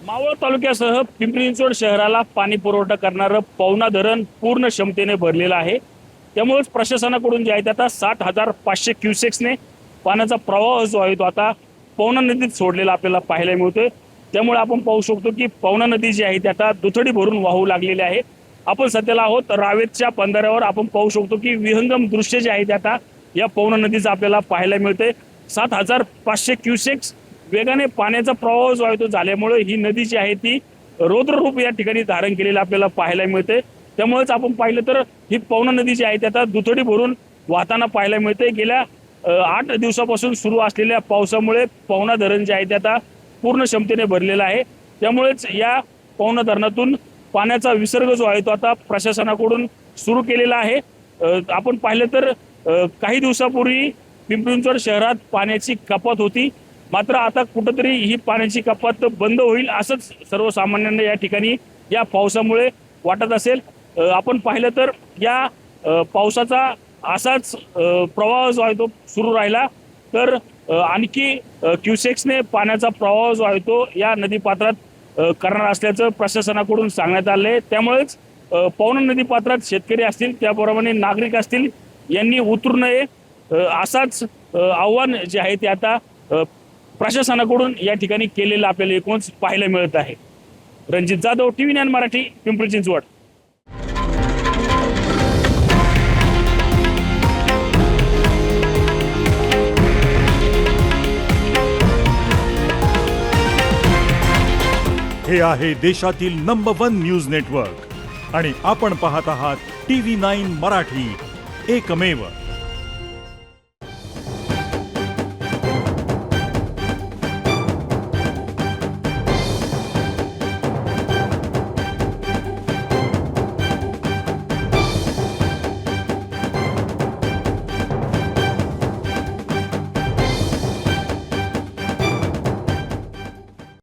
मावळ तालुक्यासह पिंपरी चिंचवड शहराला पाणी पुरवठा करणारं पवना धरण पूर्ण क्षमतेने भरलेलं आहे. त्यामुळेच प्रशासनाकडून जे आहे ते आता 60,500 क्युसेक्सने पाण्याचा प्रवाह जो आहे तो आता पवना नदीत सोडलेला आपल्याला पाहायला मिळतोय. त्यामुळे आपण पाहू शकतो की पवना नदी जी आहे ती आता दुथडी भरून वाहू लागलेली आहे. आपण सध्याला आहोत रावेतच्या बंधाऱ्यावर. आपण पाहू शकतो की विहंगम दृश्य जे आहे ते आता या पवना नदीचं आपल्याला पाहायला मिळतंय. 7,500 क्युसेक्स वेगाने पाण्याचा प्रवाह जो आहे तो झाल्यामुळे ही नदी जी आहे ती रौद्र रूप या ठिकाणी धारण केलेलं आपल्याला पाहायला मिळते. त्यामुळेच आपण पाहिलं तर ही पवना नदी जी आहे ती आता दुथडी भरून वाहताना पाहायला मिळते. गेल्या 8 दिवसापासून सुरू असलेल्या पावसामुळे पवना धरण जे आहे ते आता पूर्ण क्षमतेने भरलेलं आहे. त्यामुळेच या पवना धरणातून पाण्याचा विसर्ग जो आहे तो आता प्रशासनाकडून सुरू केलेला आहे. आपण पाहिलं तर काही दिवसापूर्वी पिंपरी चिंचवड शहरात पाण्याची कपात होती. मात्र आता कुठंतरी ही पाण्याची कपात बंद होईल असंच सर्वसामान्यांना या ठिकाणी या पावसामुळे वाटत असेल. आपण पाहिलं तर या पावसाचा असाच प्रवाह जो आहे तो सुरू राहिला तर आणखी क्युसेक्सने पाण्याचा प्रवाह जो आहे तो या नदीपात्रात करणार असल्याचं प्रशासनाकडून सांगण्यात आलं आहे. त्यामुळेच पवना नदीपात्रात शेतकरी असतील त्याप्रमाणे नागरिक असतील यांनी उतरू नये असाच आव्हान जे आहे ते आता प्रशासनाकडून या ठिकाणी केलेलं आपल्याला एकूणच पाहायला मिळत आहे. रणजित जाधव, TV9 मराठी, पिंपरी चिंचवड. हे आहे देशातील नंबर 1 न्यूज नेटवर्क आणि आपण पाहत आहात TV9 मराठी, एकमेव.